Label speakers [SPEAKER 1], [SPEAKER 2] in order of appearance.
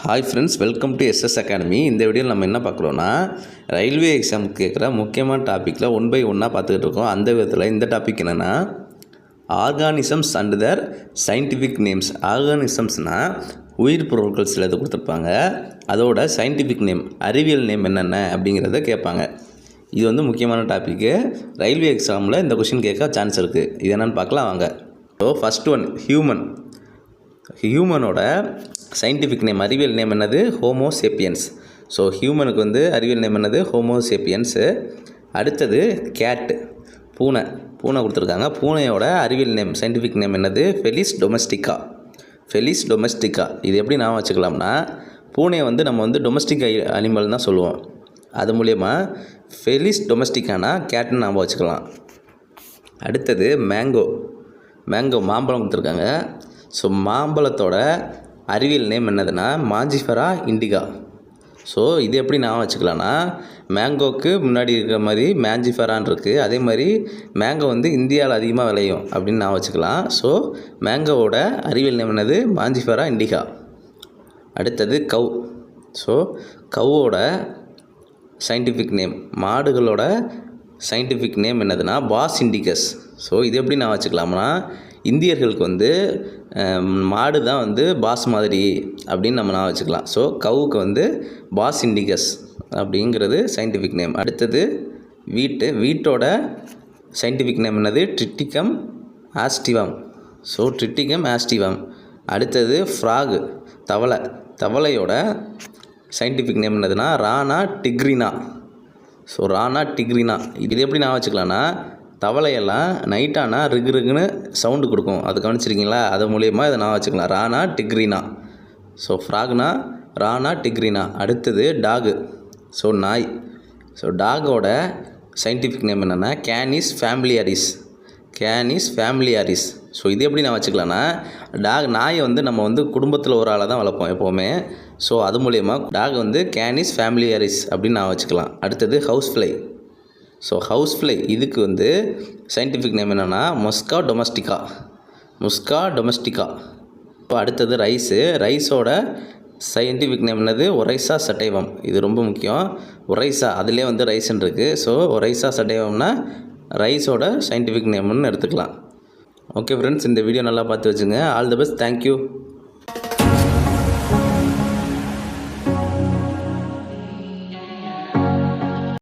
[SPEAKER 1] Hi friends, welcome to SS academy. இந்த வீடியோவில் நம்ம என்ன பார்க்குறோன்னா, ரயில்வே எக்ஸாமுக்கு கேட்குற முக்கியமான டாப்பிக்கில் ஒன் பை ஒன்னாக பார்த்துக்கிட்டு இருக்கோம். அந்த விதத்தில் இந்த டாபிக் என்னென்னா, organisms and their scientific names. ஆர்கானிசம்ஸ்னால் உயிர் பொருட்கள் சிலது கொடுத்துருப்பாங்க, அதோட சயின்டிஃபிக் நேம் அறிவியல் நேம் என்னென்ன அப்படிங்கிறத கேட்பாங்க. இது வந்து முக்கியமான டாப்பிக்கு. ரயில்வே எக்ஸாமில் இந்த கொஷின் கேட்க சான்ஸ் இருக்குது. இது என்னென்னு பார்க்கலாம் வாங்க. ஸோ ஃபஸ்ட் ஒன், ஹியூமனோட சயின்டிஃபிக் நேம் அறிவியல் நேம் என்னது? ஹோமோசேப்பியன்ஸ். ஸோ ஹியூமனுக்கு வந்து அறிவியல் நேம் என்னது? ஹோமோசேப்பியன்ஸு. அடுத்தது கேட்டு, பூனை கொடுத்துருக்காங்க. பூனையோட அறிவியல் நேம் சயின்டிஃபிக் நேம் என்னது? Felix domestica. இது எப்படி நான் வச்சுக்கலாம்னா, பூனையை வந்து நம்ம வந்து டொமஸ்டிக் அனிமல் தான் சொல்லுவோம். அது மூலயமா ஃபெலிஸ் டொமஸ்டிக்கானா கேட்டுன்னு நாம் வச்சுக்கலாம். அடுத்தது மேங்கோ மாம்பழம் கொடுத்துருக்காங்க. ஸோ மாம்பழத்தோட அறிவியல் நேம் என்னதுன்னா மாஞ்சிஃபெரா இண்டிகா. ஸோ இது எப்படி நான் வச்சுக்கலான்னா, மேங்கோவுக்கு முன்னாடி இருக்கிற மாதிரி மேஞ்சிஃபெரான் இருக்குது. அதே மாதிரி மேங்கோ வந்து இந்தியாவில் அதிகமாக விளையும் அப்படின்னு நான் வச்சுக்கலாம். ஸோ மேங்கோவோட அறிவியல் நேம் என்னது? Mangifera indica. அடுத்தது கவ். ஸோ கவ்வோட சயின்டிஃபிக் நேம், மாடுகளோட சயின்டிஃபிக் நேம் என்னதுன்னா பாஸ் இண்டிகஸ். ஸோ இது எப்படி நான் வச்சுக்கலாம்னா, இந்தியர்களுக்கு வந்து மாடு தான் வந்து பாஸ் மாதிரி அப்படின்னு நான் வச்சுக்கலாம். ஸோ கவுக்கு வந்து பாஸ் இண்டிகஸ் அப்படிங்கிறது சயின்டிஃபிக் நேம். அடுத்தது வீட்டோட சயின்டிஃபிக் நேம் என்னது? Triticum aestivum. So triticum aestivum. அடுத்தது ஃப்ராகு, தவளையோட சயின்டிஃபிக் நேம் என்னதுன்னா rana tigrina. So rana tigrina. இது எப்படி நான் வச்சுக்கலான்னா, தவளையெல்லாம் நைட்டானா ரிகுன்னு சவுண்டு கொடுக்கும். அது கவனிச்சிருக்கீங்களா? அது மூலயமா இதை நான் வச்சுக்கலாம், ரானா டிக்ரினா. ஸோ ஃப்ராக்னா ரானா டிக்ரினா. அடுத்தது டாகு, ஸோ நாய். ஸோ டாகோட சயின்டிஃபிக் நேம் என்னென்னா கேனிஸ் ஃபேமிலியாரிஸ். ஸோ இது எப்படி நான் வச்சுக்கலான்னா, நாயை வந்து நம்ம வந்து குடும்பத்தில் ஒரு ஆளை தான் வளர்ப்போம் எப்போவுமே. ஸோ அது மூலயமா டாக் வந்து கேனிஸ் ஃபேமிலியாரிஸ் அப்படின்னு நான் வச்சுக்கலாம். அடுத்தது ஹவுஸ் ஃப்ளை. இதுக்கு வந்து சயின்டிஃபிக் நேம் என்னென்னா முஸ்கா டொமஸ்டிகா. இப்போ அடுத்தது ரைஸோட சயின்டிஃபிக் நேம் என்னது? Oryza sativum. இது ரொம்ப முக்கியம். ஒரைசா அதிலே வந்து ரைஸ்ன்னு இருக்குது. ஸோ ஒரைசா சட்டைவம்னா ரைஸோட சயின்டிஃபிக் நேம்னு எடுத்துக்கலாம். ஓகே ஃப்ரெண்ட்ஸ், இந்த வீடியோ நல்லா பார்த்து வச்சுங்க. All the best. தேங்க்யூ.